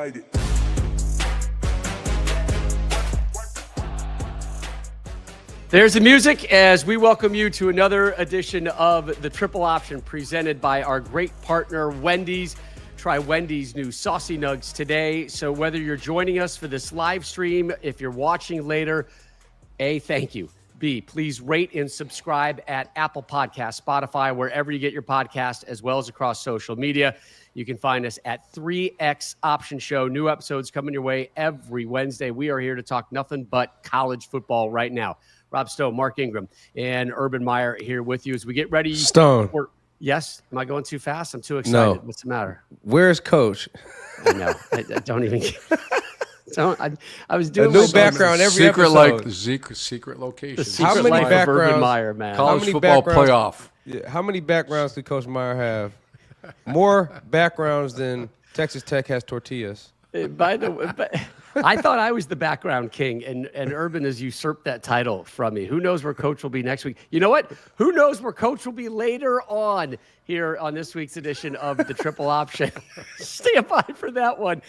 excited. There's the music as we welcome you to another edition of the Triple Option presented by our great partner, Wendy's. Try Wendy's new Saucy Nugs today. So whether you're joining us for this live stream, if you're watching later, A, thank you. B, please rate and subscribe at Apple Podcasts, Spotify, wherever you get your podcast, as well as across social media. You can find us at 3X Option Show. New episodes coming your way every Wednesday. We are here to talk nothing but college football right now. Rob Stone, Mark Ingram, and Urban Meyer here with you as we get ready. Stone. Yes? Am I going too fast? I'm too excited. No. What's the matter? Where's Coach? I know. I don't even. I was doing a new background every secret, episode. Like secret location. The secret How many life of backgrounds? Urban Meyer, man. College football playoff. Yeah, how many backgrounds did Coach Meyer have? More backgrounds than Texas Tech has tortillas. By the way, I thought I was the background king, and Urban has usurped that title from me. Who knows where Coach will be next week? You know what? Who knows where Coach will be later on here on this week's edition of the Triple Option. Stand by for that one.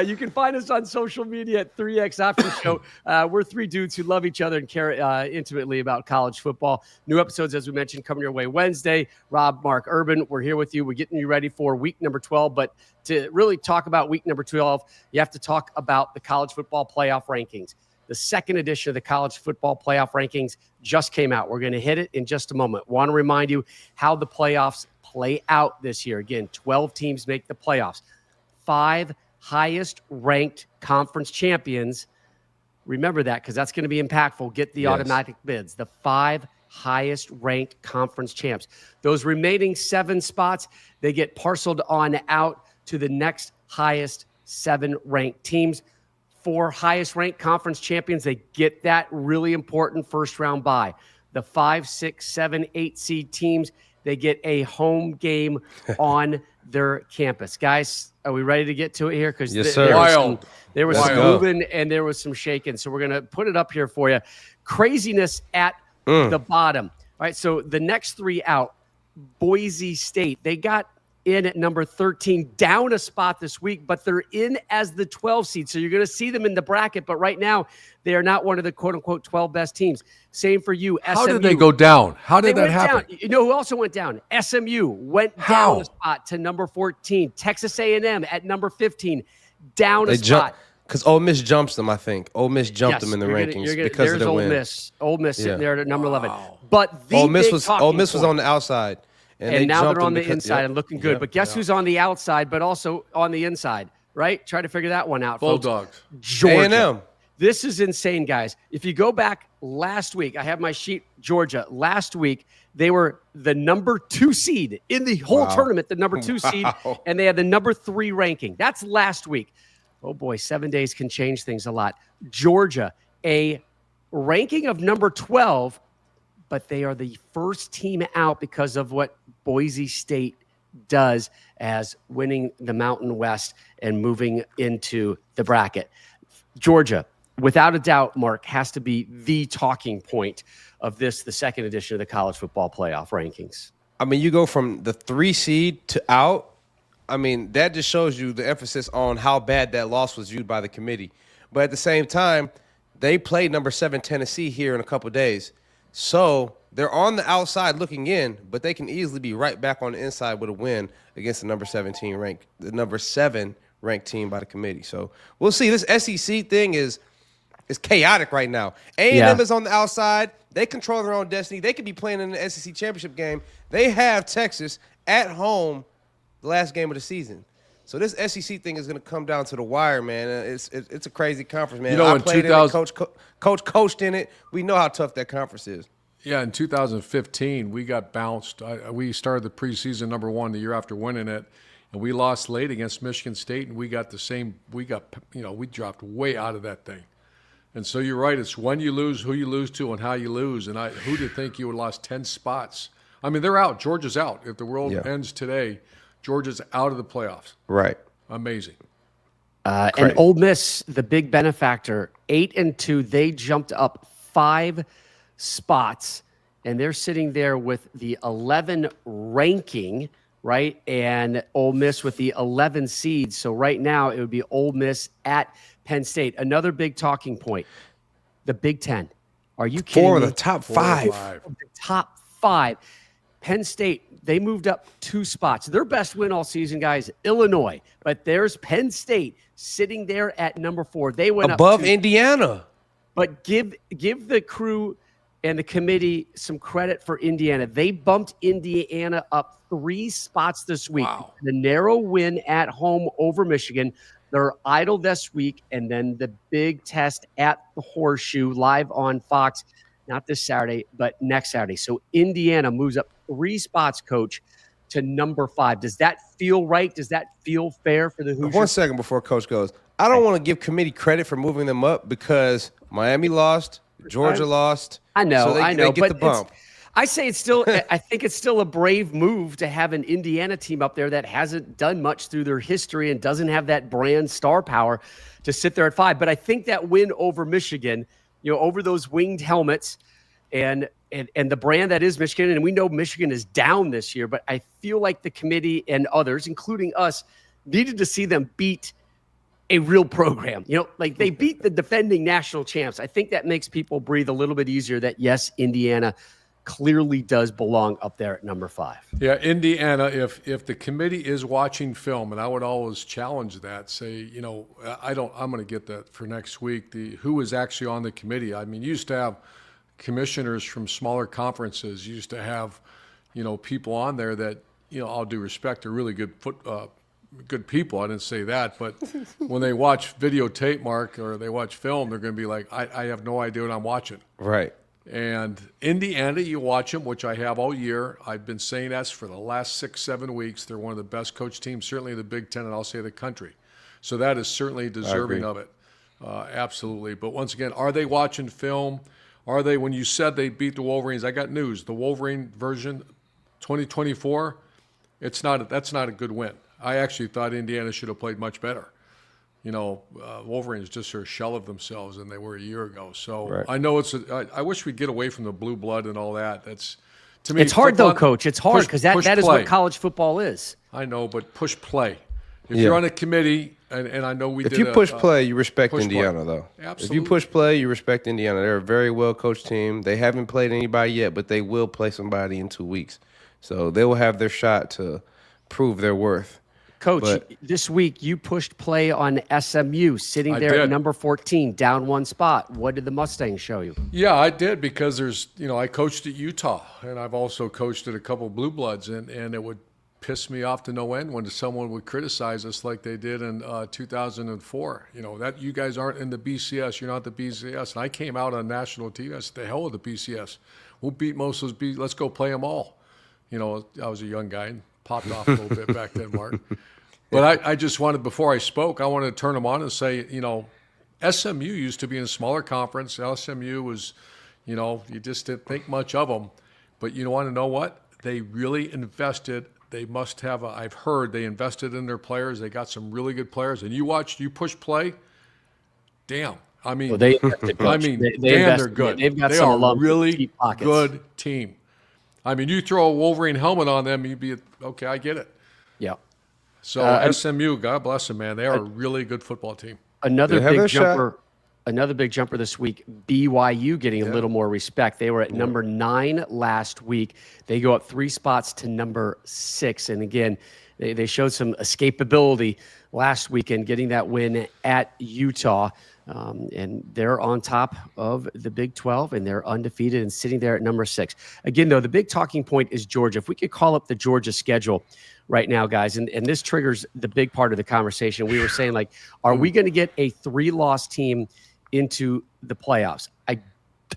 You can find us on social media at 3X Option Show. We're three dudes who love each other and care intimately about college football. New episodes, as we mentioned, coming your way Wednesday. Rob, Mark, Urban, we're here with you. We're getting you ready for week number 12. But to really talk about week number 12, you have to talk about the college football playoff rankings. The second edition of the college football playoff rankings just came out. We're going to hit it in just a moment. Want to remind you how the playoffs play out this year. Again, 12 teams make the playoffs. 5 highest ranked conference champions. Remember that because that's going to be impactful. Get the automatic bids. The 5 highest ranked conference champs. Those remaining 7 spots, they get parceled on out to the next highest 7 ranked teams. 4 highest ranked conference champions, they get that really important first round bye. The 5, 6, 7, 8 seed teams, they get a home game on their campus. Guys, are we ready to get to it here? Because yes, sir. There was some moving and there was some shaking. So we're going to put it up here for you. Craziness at the bottom. All right, so the next 3 out, Boise State, they got in at number 13, down a spot this week, but they're in as the 12 seed. So you're going to see them in the bracket, but right now they are not one of the quote-unquote 12 best teams. Same for you, SMU. How did they go down? How did that happen? Down. You know who also went down? SMU went down a spot to number 14. Texas A&M at number 15, down a spot. Because Ole Miss jumps them, I think. Ole Miss jumped them in the rankings because of the win. Ole Miss sitting there at number 11. But Ole Miss was on the outside. And now they're on the inside and looking good. But guess who's on the outside, but also on the inside, right? Try to figure that one out, folks. Bulldogs. Georgia. A&M. This is insane, guys. If you go back last week, I have my sheet, Georgia. Last week, they were the number 2 seed in the whole tournament, the number 2 seed, and they had the number 3 ranking. That's last week. Oh, boy, 7 days can change things a lot. Georgia, a ranking of number 12, but they are the first team out because of what Boise State does as winning the Mountain West and moving into the bracket. Georgia, without a doubt, Mark, has to be the talking point of this, the second edition of the college football playoff rankings. I mean, you go from the 3 seed to out. I mean, that just shows you the emphasis on how bad that loss was viewed by the committee. But at the same time, they played number 7 Tennessee here in a couple of days. So they're on the outside looking in, but they can easily be right back on the inside with a win against the number 7 ranked team by the committee. So we'll see. This SEC thing is chaotic right now. A&M is on the outside. They control their own destiny. They could be playing in the SEC championship game. They have Texas at home the last game of the season. So this SEC thing is going to come down to the wire, man. It's a crazy conference, man. I played in it. Coach coached in it. We know how tough that conference is. Yeah, in 2015, we got bounced. We started the preseason number 1 the year after winning it, and we lost late against Michigan State, and we got the same. We dropped way out of that thing. And so you're right. It's when you lose, who you lose to, and how you lose. And who did think you would have lost 10 spots? I mean, they're out. Georgia's out. If the world ends today, Georgia's out of the playoffs. Right. Amazing. And Ole Miss, the big benefactor, 8-2. They jumped up 5 spots, and they're sitting there with the 11 ranking right? And Ole Miss with the 11 seeds. So right now it would be Ole Miss at Penn State. Another big talking point, the Big Ten. Are you kidding Four me? of the top Four or five. five. The top 5. Penn State, they moved up 2 spots. Their best win all season, guys, Illinois. But there's Penn State sitting there at number 4. They went Above up 2. Indiana. But give the crew and the committee some credit for Indiana. They bumped Indiana up 3 spots this week. Wow. The narrow win at home over Michigan. They're idle this week, and then the big test at the Horseshoe live on Fox. Not this Saturday, but next Saturday. So Indiana moves up 3 spots, Coach, to number 5. Does that feel right? Does that feel fair for the Hoosiers? 1 second before Coach goes. I don't want to give committee credit for moving them up because Miami lost, Georgia lost. I know, so they get but the bump. I say it's still. I think it's still a brave move to have an Indiana team up there that hasn't done much through their history and doesn't have that brand star power to sit there at 5. But I think that win over Michigan, over those winged helmets, and the brand that is Michigan, and we know Michigan is down this year, but I feel like the committee and others, including us, needed to see them beat a real program. Like they beat the defending national champs. I think that makes people breathe a little bit easier that, yes, Indiana clearly does belong up there at number 5. Yeah, Indiana, if the committee is watching film, and I would always challenge that, say, I'm going to get that for next week, who is actually on the committee. I mean, you used to have commissioners from smaller conferences, you used to have, people on there that, all due respect, are really good people. I didn't say that, but when they watch videotape, Mark, or they watch film, they're going to be like, I have no idea what I'm watching. Right. And Indiana, you watch them, which I have all year. I've been saying that for the last 6-7 weeks. They're one of the best coach teams, certainly the Big Ten, and I'll say the country. So that is certainly deserving of it. Absolutely. But once again, are they watching film? Are they, when you said they beat the Wolverines, I got news. The Wolverine version, 2024, that's not a good win. I actually thought Indiana should have played much better. Wolverines just are a shell of themselves than they were a year ago. So right. I know I wish we'd get away from the blue blood and all that. That's, to me, it's hard though, Coach. It's hard because that is what college football is. I know, but push play. If you're on a committee, and I know we did. If you push play, you respect Indiana, though. Absolutely. If you push play, you respect Indiana. They're a very well coached team. They haven't played anybody yet, but they will play somebody in 2 weeks. So they will have their shot to prove their worth. Coach, this week you pushed play on SMU, sitting there at number 14, down 1 spot. What did the Mustangs show you? Yeah, I did, because I coached at Utah, and I've also coached at a couple of Blue Bloods, and it would piss me off to no end when someone would criticize us like they did in 2004. That you guys aren't in the BCS, you're not the BCS. And I came out on national TV. I said, the hell with the BCS. We'll beat most of those. Let's go play them all. I was a young guy and popped off a little bit back then, Mark. But I just wanted, before I spoke, I wanted to turn them on and say, SMU used to be in a smaller conference. SMU was, you just didn't think much of them. But you want to know what? They really invested. They must have, I've heard, they invested in their players. They got some really good players. And you push play, damn. I mean, they invested, damn, they're good. They've got they some are a really deep pockets. Good team. I mean, you throw a Wolverine helmet on them, you'd be, okay, I get it. Yeah. So SMU, God bless them, man. They are a really good football team. Another big jumper this week, BYU getting a little more respect. They were at number 9 last week. They go up 3 spots to number 6. And again, they showed some escapability last weekend, getting that win at Utah. And they're on top of the Big 12, and they're undefeated and sitting there at number 6. Again, though, the big talking point is Georgia. If we could call up the Georgia schedule right now, guys, and this triggers the big part of the conversation. We were saying, like, are we going to get a 3-loss team into the playoffs?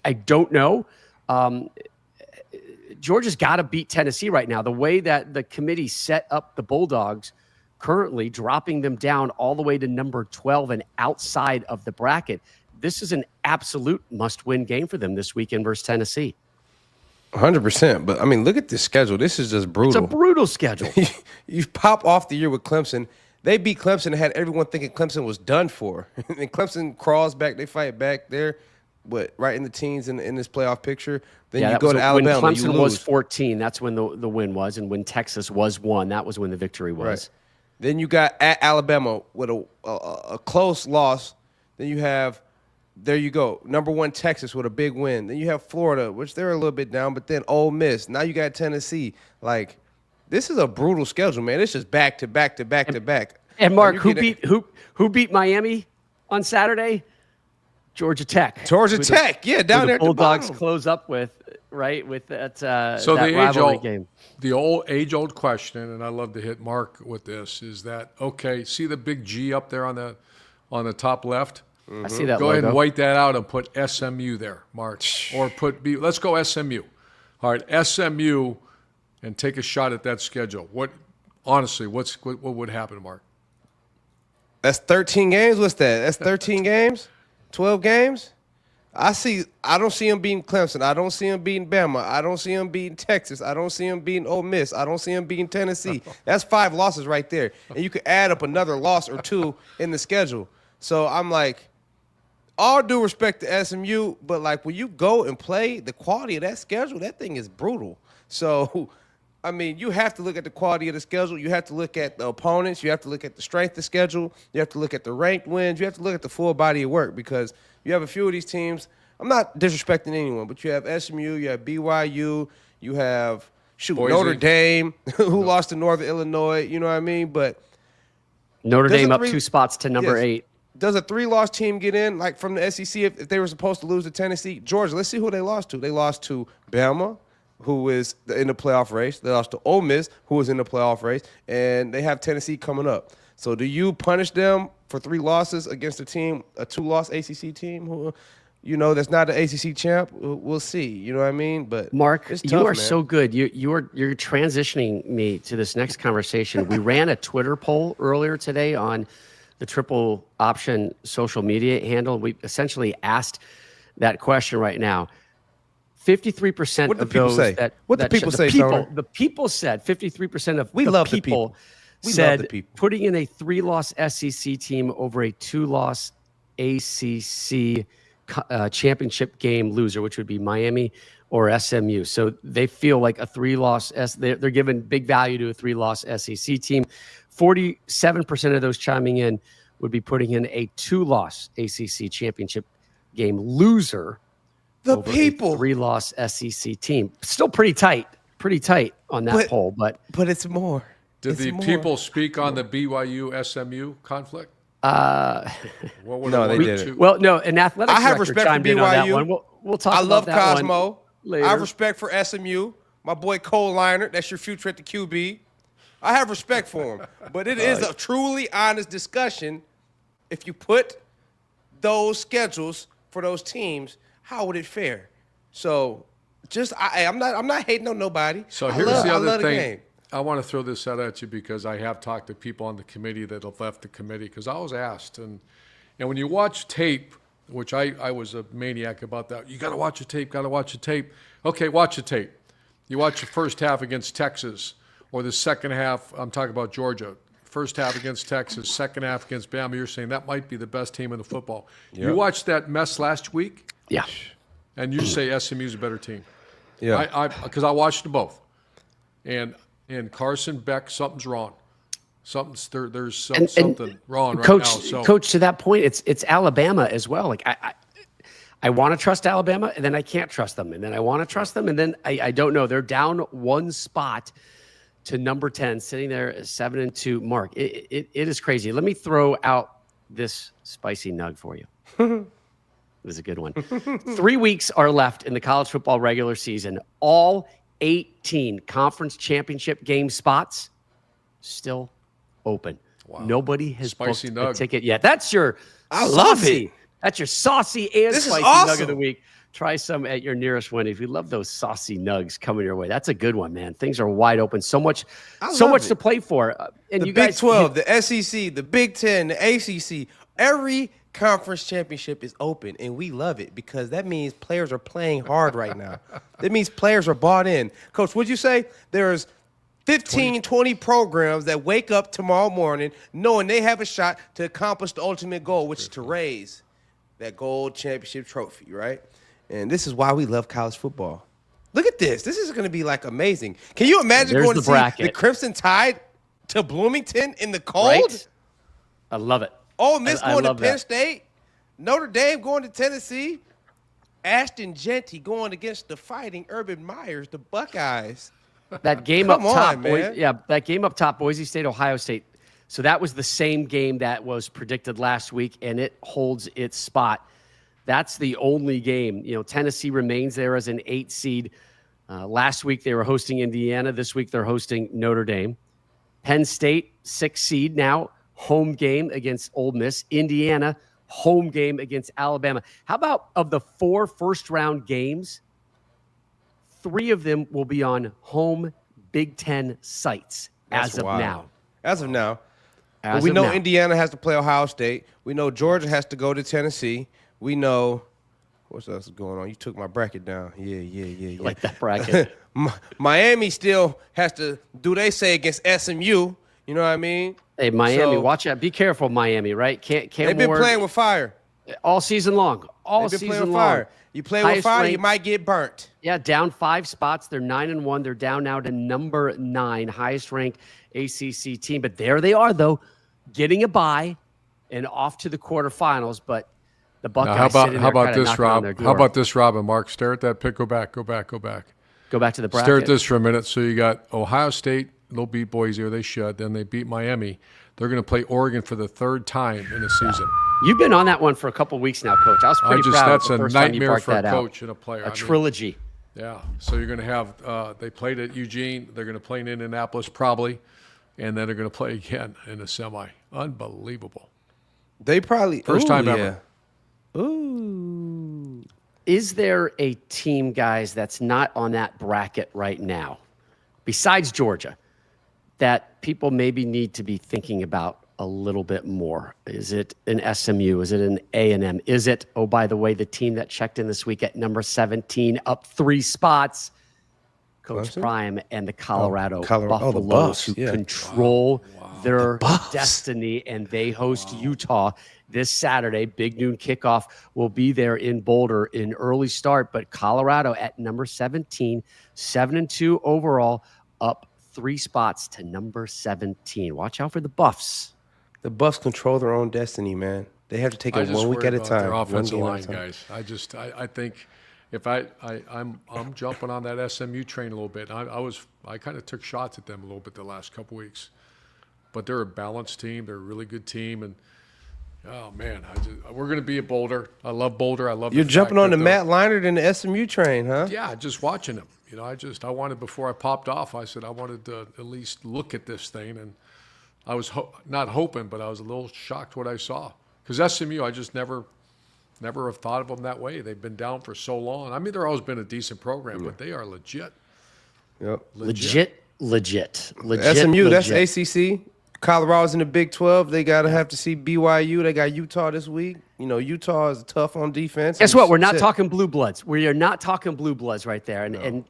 I don't know. Georgia's got to beat Tennessee right now. The way that the committee set up the Bulldogs, currently dropping them down all the way to number 12 and outside of the bracket, this is an absolute must-win game for them this weekend versus Tennessee. 100%. But, I mean, look at this schedule. This is just brutal. It's a brutal schedule. You pop off the year with Clemson. They beat Clemson and had everyone thinking Clemson was done for. And Clemson crawls back. They fight back. They're right in the teens in this playoff picture. Then Yeah, you that go was to Alabama, when you Clemson lose. was 14. That's when the win was, and when Texas was 1, that was when the victory was. Right. Then you got at Alabama with a close loss. Then you have, there you go, number 1 Texas with a big win. Then you have Florida, which they're a little bit down, but then Ole Miss. Now you got Tennessee. Like, this is a brutal schedule, man. It's just back to back to back to back. And Mark, who beat Miami on Saturday? Georgia Tech. Georgia Tech, yeah, down there at the Bulldogs bottom. close up with, right, with that, So that the rivalry game. The old age-old question, and I love to hit Mark with this, is that okay? See the big G up there on the top left. I see that Go logo. ahead and white that out and put SMU there, Mark, or put B. Let's go SMU. All right, SMU, and take a shot at that schedule. What honestly, what would happen, Mark? That's 13 games. What's that? That's 13 games? 12 games? I don't see him beating Clemson. I don't see him beating Bama. I don't see him beating Texas. I don't see him beating Ole Miss. I don't see him beating Tennessee. That's 5 losses right there. And you could add up another loss or 2 in the schedule. So I'm like, all due respect to SMU, but like when you go and play, the quality of that schedule, that thing is brutal. So, I mean, you have to look at the quality of the schedule. You have to look at the opponents. You have to look at the strength of the schedule. You have to look at the ranked wins. You have to look at the full body of work because you have a few of these teams. I'm not disrespecting anyone, but you have SMU, you have BYU, you have, Boise. Notre Dame, who lost to Northern Illinois. You know what I mean? But Notre Dame up 2 spots to number 8. Does a 3-loss team get in, like from the SEC, if they were supposed to lose to Tennessee? Georgia, let's see who they lost to. They lost to Bama, who is in the playoff race. They lost to Ole Miss, who is in the playoff race. And they have Tennessee coming up. So do you punish them for 3 losses against a 2-loss ACC team who, that's not the ACC champ? We'll see. You know what I mean? But Mark, it's tough, you are man. so good. You're transitioning me to this next conversation. We ran a Twitter poll earlier today on the Triple Option social media handle. We essentially asked that question right now. 53% What of the people those say? that What the people say, Tony? the people said 53% of We the love the people people. We love said the people. putting in a 3-loss SEC team over a 2-loss ACC championship game loser, which would be Miami or SMU. So they feel like a 3-loss they're giving big value to a 3-loss SEC team. 47% of those chiming in would be putting in a 2-loss ACC championship game loser. The over people. a 3-loss SEC team. Still pretty tight on that poll, but it's more. Did the people speak on the BYU SMU conflict? What would No, it they want didn't. to- well, no, an athletic I have director respect for chimed in on that BYU. one. We'll talk I about love that Cosmo. one later. I have respect for SMU. My boy Cole Leinert, that's your future at the QB. I have respect for him. But it is a truly honest discussion. If you put those schedules for those teams, how would it fare? So I'm not hating on nobody. So I here's love- the I other love the thing. game. I want to throw this out at you because I have talked to people on the committee that have left the committee because I was asked. And when you watch tape, which I was a maniac about that, you got to watch the tape, Okay, watch the tape. You watch the first half against Texas or the second half, I'm talking about Georgia. First half against Texas, second half against Bama. You're saying that might be the best team in the football. Yep. You watched that mess last week, Yeah. and you say SMU's a better team. Yeah. Because I watched them both, and Carson Beck, something's wrong. There's something wrong right Coach, now. So Coach, to that point, it's Alabama as well. Like I want to trust Alabama, and then I can't trust them, and then I want to trust them, and then I don't know. They're down 1 spot to number 10, sitting there at 7-2. Mark, it is crazy. Let me throw out this spicy nug for you. This is a good one. 3 weeks are left in the college football regular season. All 18 conference championship game spots still open. Wow. Nobody has Spicy booked a nug. ticket yet. That's your I love saucy. it. That's your saucy and This is spicy awesome. nug of the week. Try some at your nearest Wendy's. We love those saucy nugs coming your way. That's a good one, man. Things are wide open. So much to play for. And The you Big guys, 12, the SEC, the Big 10, the ACC, every conference championship is open, and we love it because that means players are playing hard right now. That means players are bought in. Coach, what'd you say? There's 20 programs that wake up tomorrow morning knowing they have a shot to accomplish the ultimate goal, which is to raise that gold championship trophy, right? And this is why we love college football. Look at this. This is going to be like amazing. Can you imagine There's going the to see bracket. the Crimson Tide to Bloomington in the cold? Right? I love it. Ole Miss I going to love Penn that. State. Notre Dame going to Tennessee. Ashton Genty going against the Fighting Urban Myers, the Buckeyes. That game Come up top, on, man. that game up top, Boise State, Ohio State. So that was the same game that was predicted last week, and it holds its spot. That's the only game. You know, Tennessee remains there as an 8 seed. Last week they were hosting Indiana. This week they're hosting Notre Dame. Penn State, 6 seed now, home game against Ole Miss. Indiana, home game against Alabama. How about of the 4 first-round games, 3 of them will be on home Big Ten sites That's as of wild. now. As of now. As we of know now. Indiana has to play Ohio State. We know Georgia has to go to Tennessee. We know what else is going on. You took my bracket down. Yeah. Like that bracket. Miami still has to do they say against SMU. You know what I mean? Hey, Miami, So- watch out. Be careful, Miami, right? Can't They've been Ward, playing with fire. all season long. All They've been season playing with long. fire. You play with Highest fire, you ranked- might get burnt. Yeah, down 5 spots. They're 9-1. They're down now to number 9, highest ranked ACC team. But there they are, though, getting a bye and off to the quarterfinals. But the Buckeyes Now, sitting there how about kinda this, knocking on Rob? their How door. about this, Rob and Mark? Stare at that pick. Go back. Go back to the bracket. Stare at this for a minute. So you got Ohio State. They'll beat Boise, or they should. Then they beat Miami. They're going to play Oregon for the 3rd time in a season. You've been on that one for a couple weeks now, Coach. I was pretty proud That's of a the first time you nightmare barked for a that out. coach and a player. A trilogy. Yeah. So you're going to have they played at Eugene. They're going to play in Indianapolis probably, and then they're going to play again in the semi. Unbelievable. They probably First time yeah. ever. Ooh. Is there a team, guys, that's not on that bracket right now, besides Georgia, that people maybe need to be thinking about a little bit more? Is it an SMU? Is it an A&M? Is it, oh, by the way, the team that checked in this week at number 17, up 3 spots, Coach Clemson? Prime and the Colorado the Buffaloes, Buffs, who yeah. control their Buffs. destiny, and they host Utah this Saturday. Big noon kickoff will be there in Boulder in early start, but Colorado at number 17, 7-2 overall, up 3 spots to number 17. Watch out for the Buffs. The Buffs control their own destiny, man. They have to take it one week at a time. Their one offensive game at a line, time. guys. I think if I'm jumping on that SMU train a little bit. I kind of took shots at them a little bit the last couple weeks, but they're a balanced team. They're a really good team, and oh man, we're going to be at Boulder. I love Boulder. I love. You're the jumping fact on the that Matt Leinart and the SMU train, huh? Yeah, just watching them. You know, I wanted, before I popped off, I said I wanted to at least look at this thing, and I was not hoping, but I was a little shocked what I saw. Because SMU, I just never have thought of them that way. They've been down for so long. I mean, they've always been a decent program, but they are legit. Yep. Legit. SMU, that's ACC. Colorado's in the Big 12. They got to have to see BYU. They got Utah this week. You know, Utah is tough on defense. Guess what? We're not That's it. talking blue bloods. We are not talking blue bloods right there. And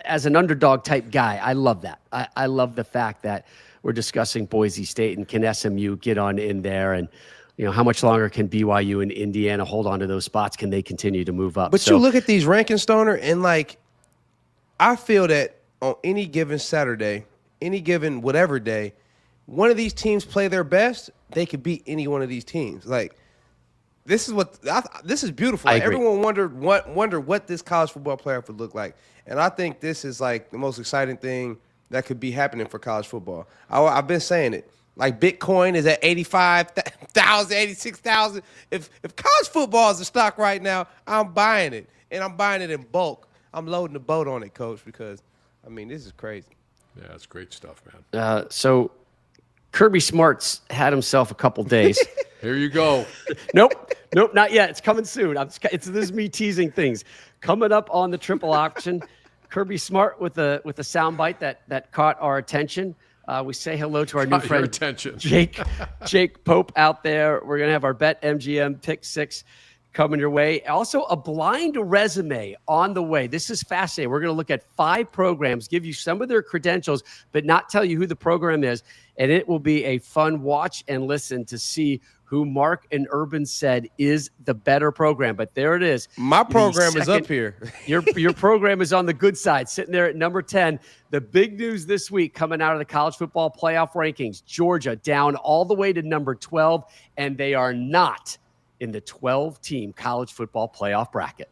as an underdog type guy, I love that. I love the fact that we're discussing Boise State and can SMU get on in there, and you know, how much longer can BYU and Indiana hold on to those spots? Can they continue to move up? But you look at these rankings, Stoner, and like, I feel that on any given Saturday, any given whatever day, one of these teams play their best, they could beat any one of these teams. Like, this is beautiful. I Like, agree. everyone wondered what this college football playoff would look like, and I think this is like the most exciting thing that could be happening for college football. I've been saying it. Like, Bitcoin is at 85,000, 86,000. If college football is a stock right now, I'm buying it, and I'm buying it in bulk. I'm loading the boat on it, Coach, because I mean, this is crazy. Yeah, it's great stuff, man. So Kirby Smart's had himself a couple days. Here you go. Nope, not yet. It's coming soon. This is me teasing things. Coming up on the triple option, Kirby Smart with a soundbite that caught our attention. We say hello to our new Caught your friend attention. Jake Pope out there. We're gonna have our Bet MGM Pick 6 coming your way. Also, a blind resume on the way. This is fascinating. We're going to look at 5 programs, give you some of their credentials, but not tell you who the program is. And it will be a fun watch and listen to see who Mark and Urban said is the better program. But there it is. My program is up here. Your program is on the good side, sitting there at number 10. The big news this week coming out of the college football playoff rankings, Georgia down all the way to number 12, and they are not in the 12-team college football playoff bracket.